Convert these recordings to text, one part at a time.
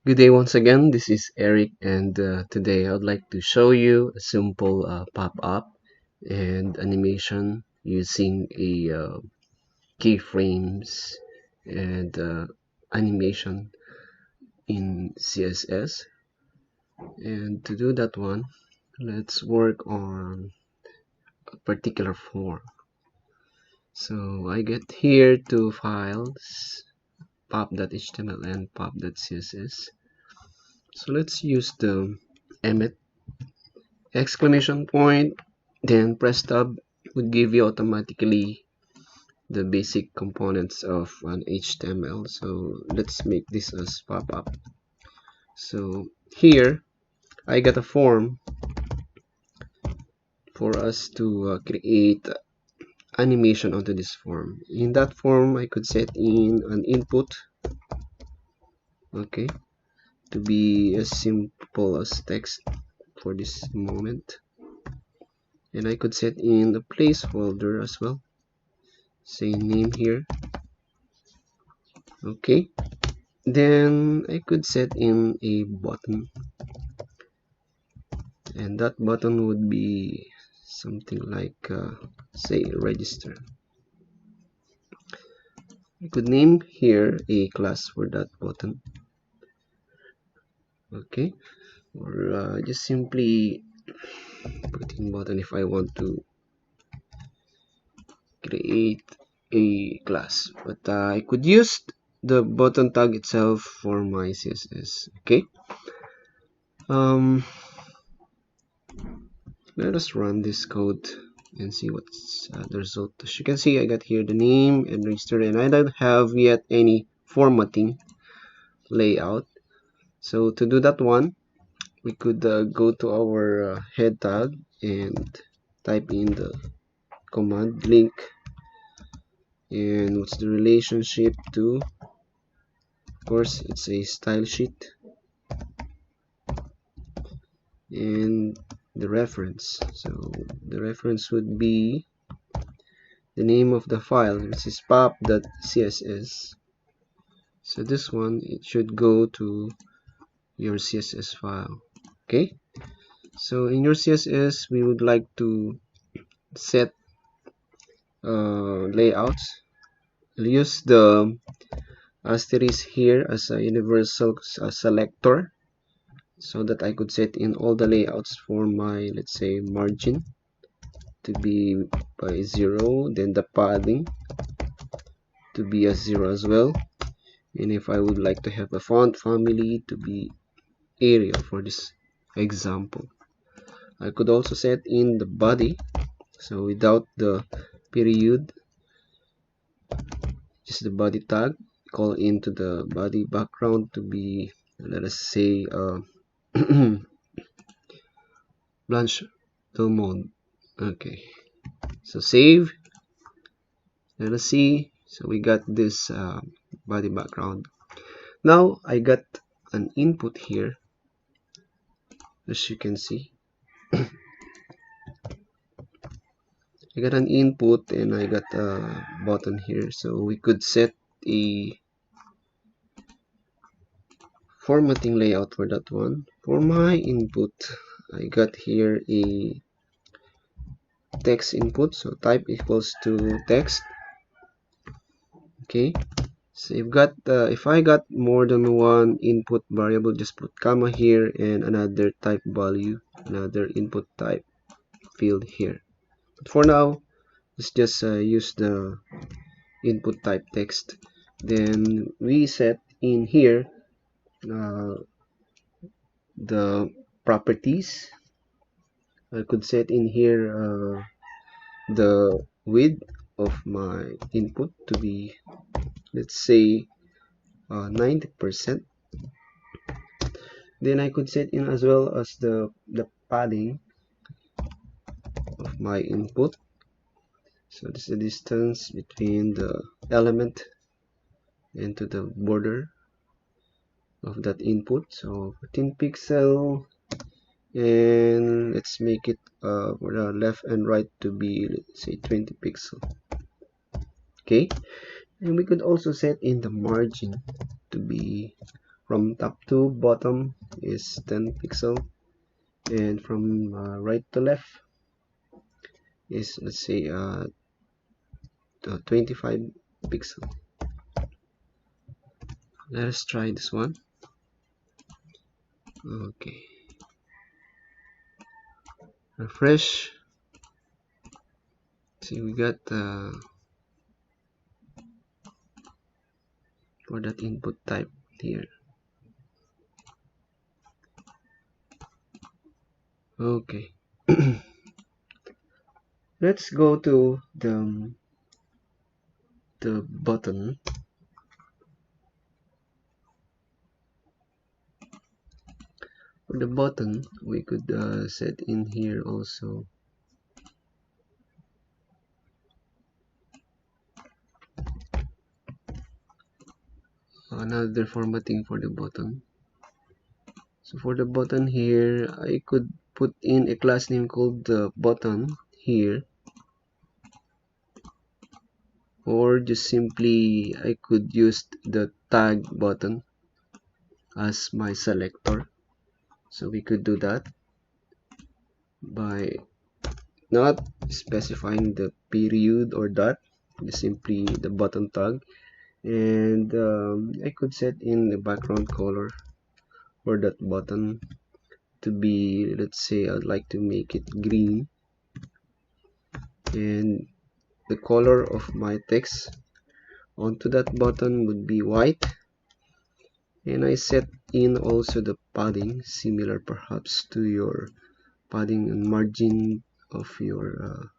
Good day once again, this is Eric, and today I'd like to show you a simple pop-up and animation using a keyframes and animation in CSS. And to do that one, let's work on a particular form. So I get here two files, pop.html and pop.css. So let's use the emit exclamation point, then press tab would give you automatically the basic components of an HTML. So let's make this as pop-up. So here I got a form for us to create animation onto this form. In that form I could set in an input, okay, to be as simple as text for this moment, and I could set in a placeholder as well, say name here, okay. Then I could set in a button, and that button would be something like say register. I could name here a class for that button, okay, or just simply put in button if I want to create a class, but I could use the button tag itself for my CSS, okay. um Let us run this code and see what's the result. As you can see, I got here the name and register, and I don't have yet any formatting layout. So to do that one, we could go to our head tag and type in the command link, and what's the relationship to, of course it's a style sheet, and the reference. So the reference would be the name of the file, which is pop.css. So this one, it should go to your CSS file, okay. So in your CSS, we would like to set layouts. We'll use the asterisk here as a universal selector, so that I could set in all the layouts for my, let's say, margin to be by 0, then the padding to be as 0 as well, and if I would like to have a font family to be Arial for this example. I could also set in the body, so without the period, just the body tag, call into the body background to be, let us say, blanche mode. Okay, so save. Let us see. So we got this body background. Now I got an input here, as you can see. I got an input and I got a button here, so we could set a formatting layout for that one. For my input, I got here a text input, so type equals to text, okay. So if I got more than one input variable, just put comma here and another type value, another input type field here. But for now, let's just use the input type text. Then we set in here the properties. I could set in here the width of my input to be, let's say, 90%. Then I could set in as well as the padding of my input. So this is the distance between the element and to the border of that input. So 14 pixel, and let's make it for the left and right to be, let's say, 20 pixel, okay. And we could also set in the margin to be from top to bottom is 10 pixel, and from right to left is, let's say, 25 pixel. Let us try this one. Okay, refresh. See, we got for that input type here. Okay. Let's go to the button. For the button, we could set in here also another formatting for the button. So for the button here, I could put in a class name called the button here, or just simply I could use the tag button as my selector. So we could do that by not specifying the period or dot, just simply the button tag. And I could set in the background color for that button to be, let's say, I'd like to make it green, and the color of my text onto that button would be white. And I set in also the padding, similar perhaps to your padding and margin of your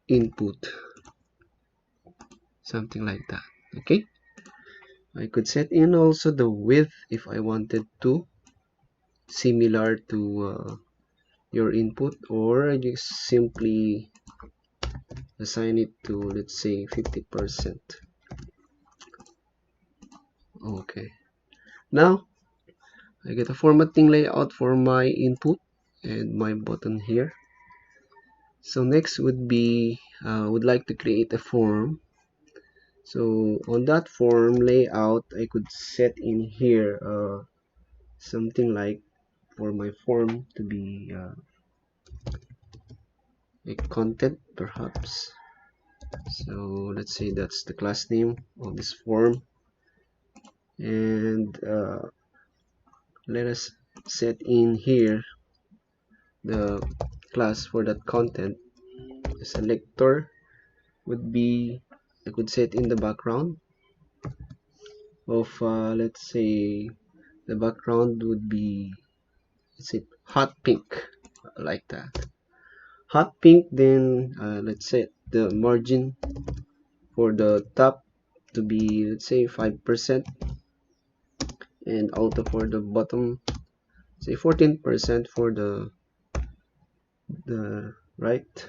input, something like that. Okay, I could set in also the width if I wanted to, similar to your input, or I just simply assign it to, let's say, 50%. Okay, now I get a formatting layout for my input and my button here. So next would be would like to create a form. So on that form layout, I could set in here something like for my form to be a content perhaps. So let's say that's the class name of this form, and let us set in here the class for that content. The selector would be, I could set in the background of let's say the background would be, let's say, hot pink, like that, hot pink. Then let's set the margin for the top to be, let's say, 5%, and auto for the bottom, say 14% for the right,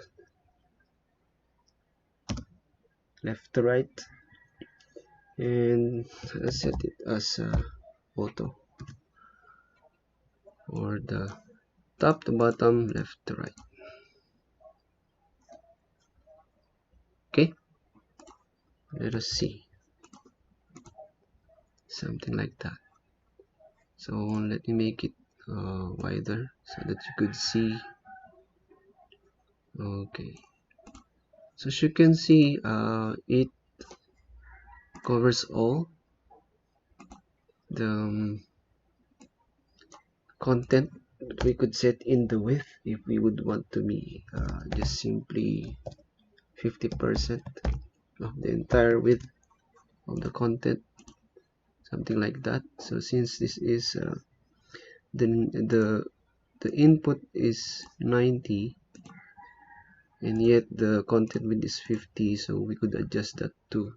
left to right, and let's set it as auto or the top to bottom, left to right. Okay, let us see something like that. So let me make it wider so that you could see. Okay, so as you can see, it covers all the content. We could set in the width if we would want to be just simply 50% of the entire width of the content, something like that. So since this is the input is 90 and yet the content width is 50, so we could adjust that to,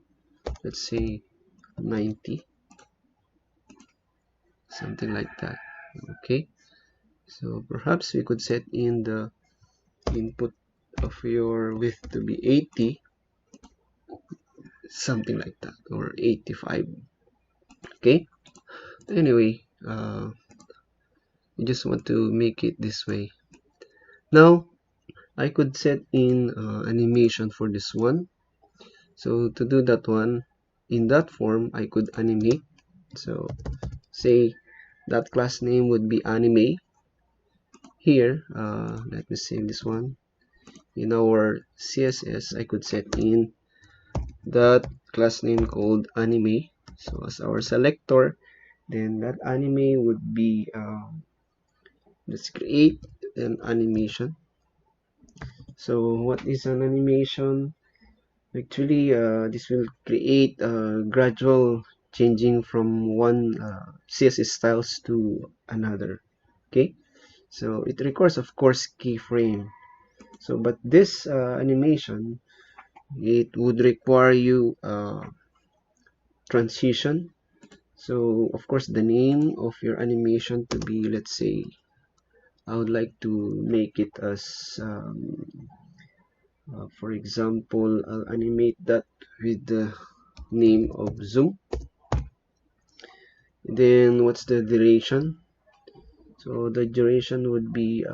let's say, 90, something like that. Okay, so perhaps we could set in the input of your width to be 80, something like that, or 85. Okay, anyway, I just want to make it this way. Now I could set in animation for this one. So to do that one, in that form I could animate. So say that class name would be anime. Here, let me save this one. In our CSS, I could set in that class name called anime. So as our selector, then that anime would be, let's create an animation. So what is an animation? Actually, this will create a gradual changing from one CSS styles to another. Okay, so it requires, of course, keyframe. So, but this animation, it would require you transition. So, of course, the name of your animation to be, let's say, I would like to make it as, for example, I'll animate that with the name of zoom. Then what's the duration? So the duration would be,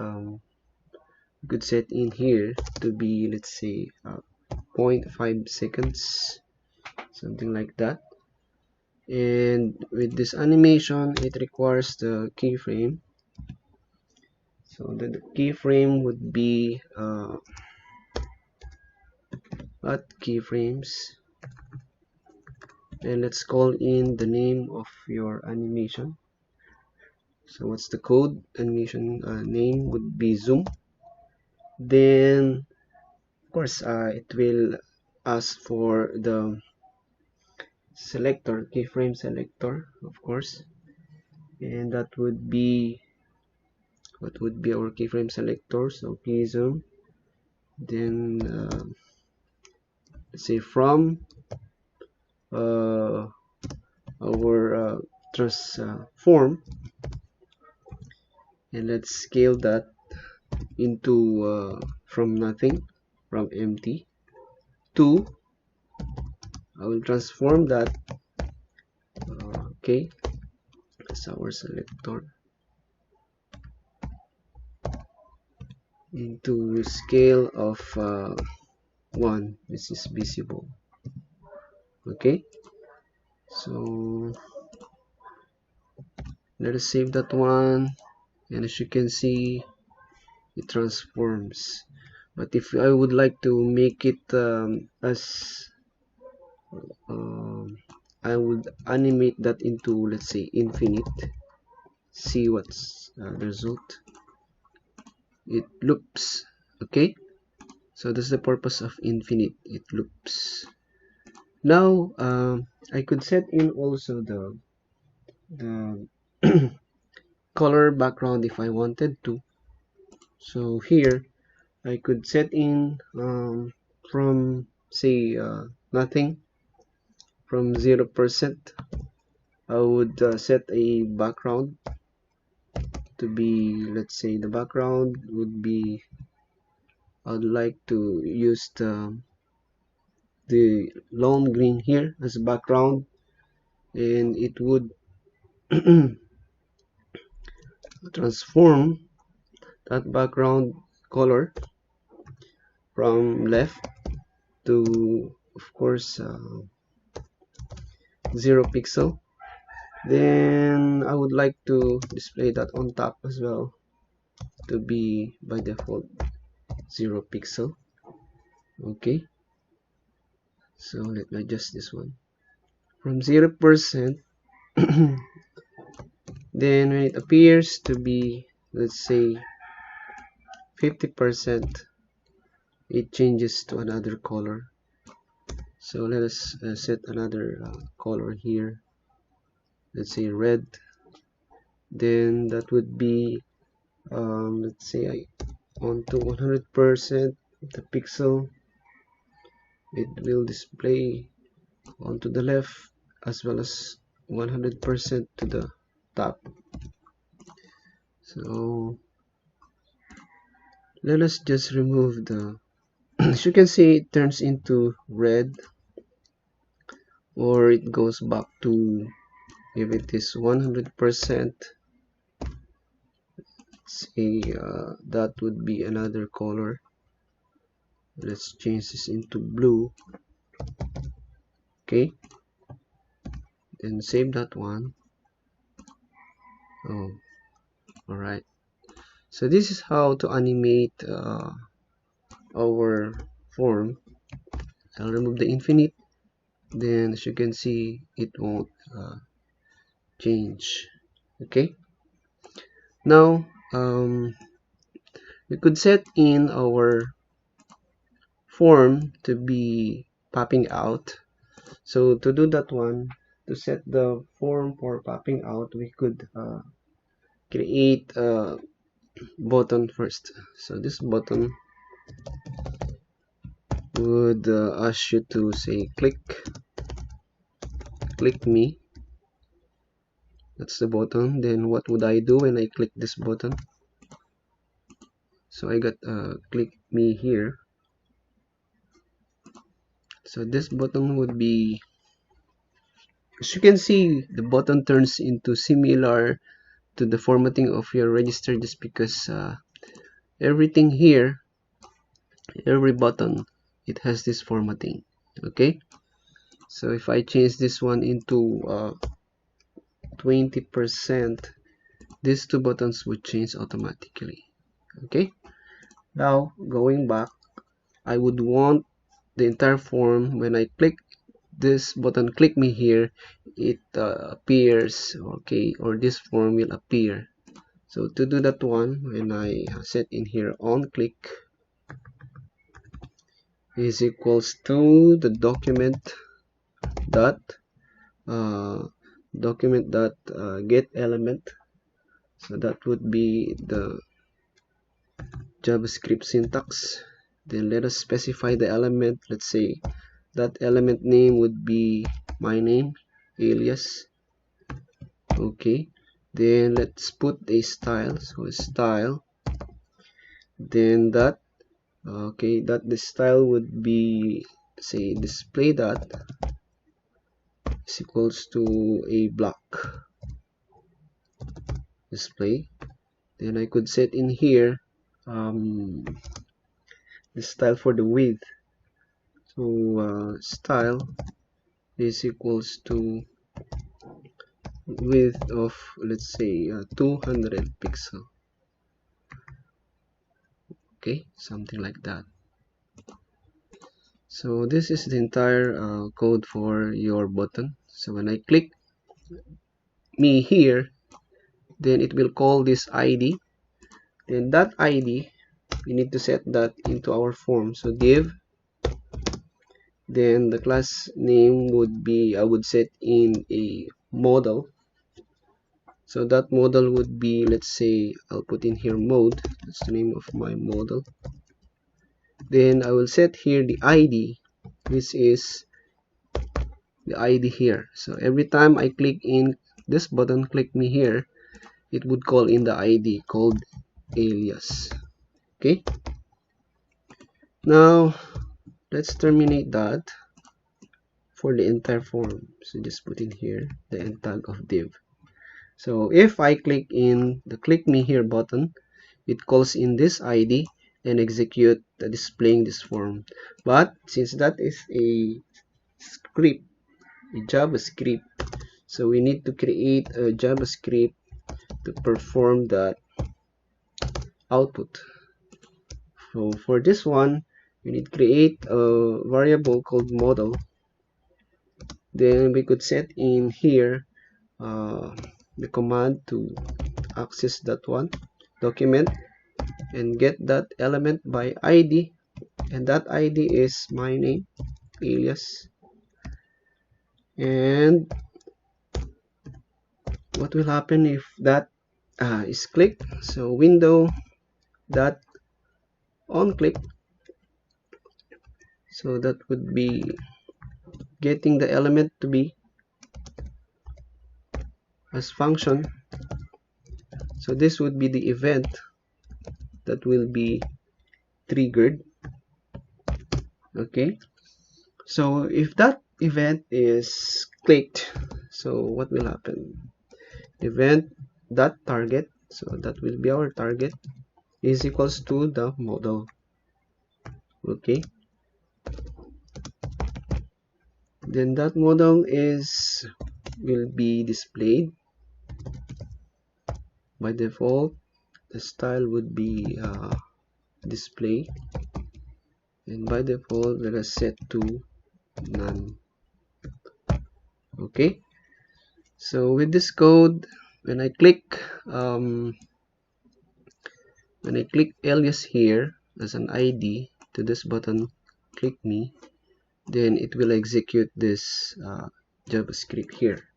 could set in here to be, let's say, 0.5 seconds, something like that. And with this animation, it requires the keyframe. So the keyframe would be at keyframes, and let's call in the name of your animation. So what's the code? Animation name would be zoom. Then of course it will ask for the selector, keyframe selector, of course, and that would be, what would be our keyframe selector? So key zoom, then let's say from our transform, and let's scale that into from nothing, from empty to, I will transform that, okay, as our selector, into scale of 1, this is visible. Okay, so let us save that one, and as you can see, it transforms. But if I would like to make it as I would animate that into, let's say, infinite. See what's the result. It loops. Okay, so that's the purpose of infinite. It loops. Now I could set in also the color background if I wanted to. So here I could set in from, say, nothing, from 0%. I would set a background to be, let's say, the background would be, I'd like to use the lone green here as background, and it would transform that background color from left to, of course, 0 pixel. Then I would like to display that on top as well to be by default 0 pixel. Okay, so let me adjust this one from 0%. Then when it appears to be, let's say, 50%, it changes to another color. So let us set another color here, let's say red. Then that would be, let's say, onto 100% of the pixel. It will display onto the left as well as 100% to the top. So let us just remove the as you can see, it turns into red, or it goes back to, if it is 100%, say that would be another color. Let's change this into blue. Okay, and save that one. Oh, all right. So this is how to animate our form. I'll remove the infinite. Then as you can see, it won't change. Okay. Now we could set in our form to be popping out. So to do that one, to set the form for popping out, we could create a button first. So this button would ask you to say click me. That's the button. Then what would I do when I click this button? So I got click me here. So this button would be, as you can see, the button turns into similar to the formatting of your register, just because everything here, every button, it has this formatting. Okay, so if I change this one into 20%, these two buttons would change automatically. Okay, now going back, I would want the entire form. When I click this button, click me here, it appears, okay, or this form will appear. So to do that one, when I set in here on click is equals to the uh, get element. So that would be the JavaScript syntax. Then let us specify the element. Let's say that element name would be my name, alias. Okay, then let's put a style. So style, then that, okay, that the style would be, say, display dot is equals to a block display. Then I could set in here the style for the width. So style is equals to width of, let's say, 200 pixel. Okay, something like that. So this is the entire code for your button. So when I click me here, then it will call this ID. Then that ID, we need to set that into our form. So div, then the class name would be, I would set in a model. So that model would be, let's say, I'll put in here mode. That's the name of my model. Then I will set here the ID. This is the ID here. So every time I click in this button, click me here, it would call in the ID called alias. Okay, now let's terminate that for the entire form. So just put in here the end tag of div. So if I click in the click me here button, it calls in this ID and execute displaying this form. But since that is a script, a JavaScript, so we need to create a JavaScript to perform that output. So for this one, we need to create a variable called model. Then we could set in here the command to access that one document and get that element by ID, and that ID is my name, alias. And what will happen if that is clicked? So window dot on click, so that would be getting the element to be as function. So this would be the event that will be triggered. Okay, so if that event is clicked, so what will happen? Event dot target, so that will be our target, is equals to the model. Okay, then that model is will be displayed. By default, the style would be display, and by default let us set to none. Okay, so with this code, when I click alias here as an ID to this button, click me, then it will execute this JavaScript here.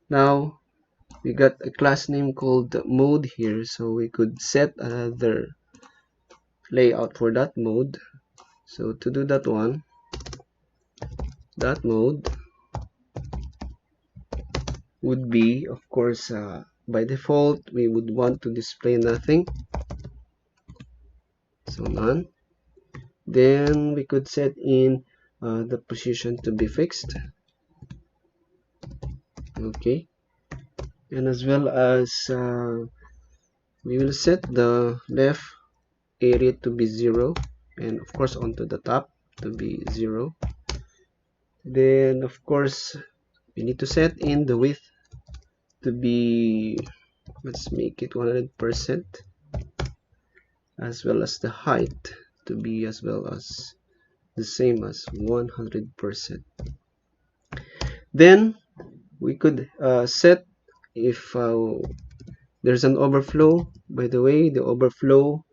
Now we got a class name called mode here, so we could set another layout for that mode. So to do that one, that mode would be, of course, by default we would want to display nothing, so none. Then we could set in the position to be fixed. Okay, and as well as we will set the left area to be 0, and of course onto the top to be 0. Then of course we need to set in the width to be, let's make it 100%, as well as the height to be as well as the same as 100%. Then we could set if there's an overflow. By the way, the overflow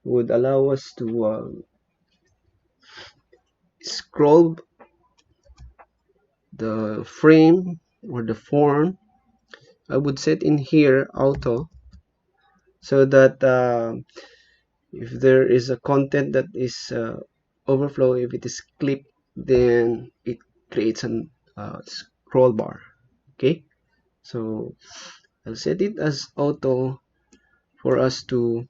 would allow us to scroll the frame or the form. I would set in here auto, so that if there is a content that is overflow, if it is clipped, then it creates an scroll bar. Okay, so I'll set it as auto for us to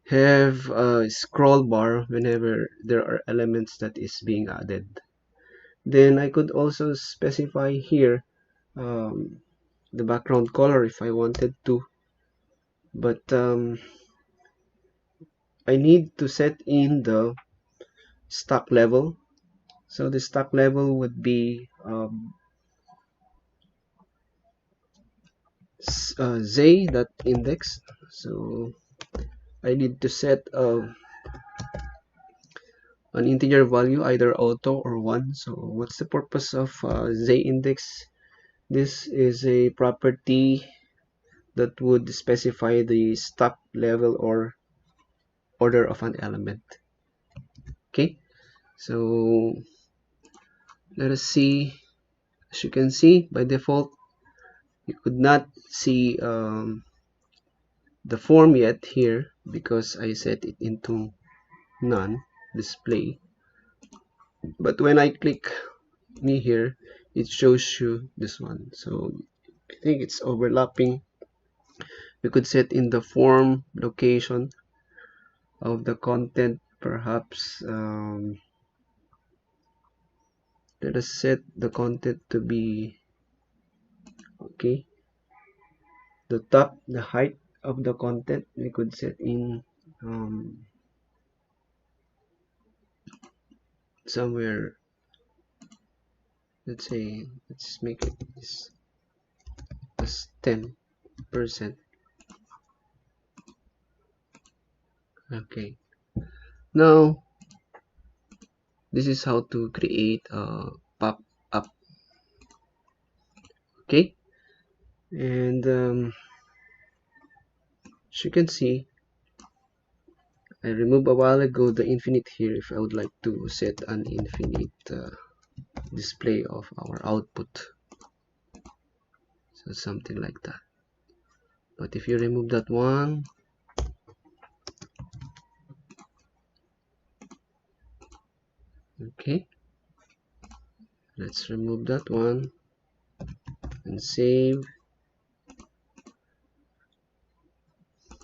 have a scroll bar whenever there are elements that is being added. Then I could also specify here the background color if I wanted to, but I need to set in the stock level. So the stock level would be z.index. So I need to set an integer value, either auto or 1. So what's the purpose of z-index? This is a property that would specify the stock level or order of an element. Okay, so let us see. As you can see, by default you could not see the form yet here because I set it into none display, but when I click me here, it shows you this one. So I think it's overlapping. We could set in the form location of the content, perhaps let us set the content to be, okay, the top, the height of the content we could set in somewhere, let's say, let's make it this as 10%. Okay, now this is how to create a pop-up. Okay, and as you can see, I removed a while ago the infinite here if I would like to set an infinite display of our output, so something like that. But if you remove that one, okay, let's remove that one and save.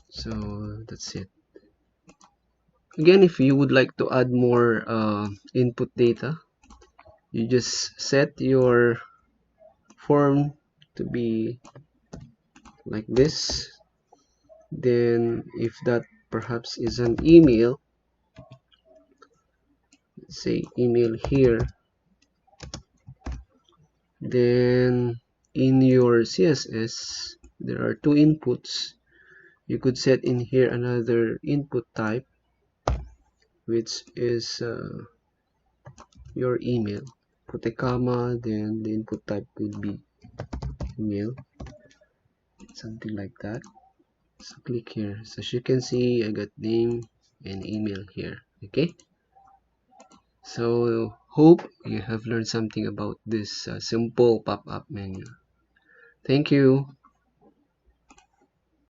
So that's it. Again, if you would like to add more input data, you just set your form to be like this. Then if that perhaps is an email, let's say email here, then in your CSS, there are two inputs. You could set in here another input type, which is your email. Put a comma, then the input type would be email, something like that. So click here. So as you can see, I got name and email here. Okay. So hope you have learned something about this simple pop-up menu. Thank you.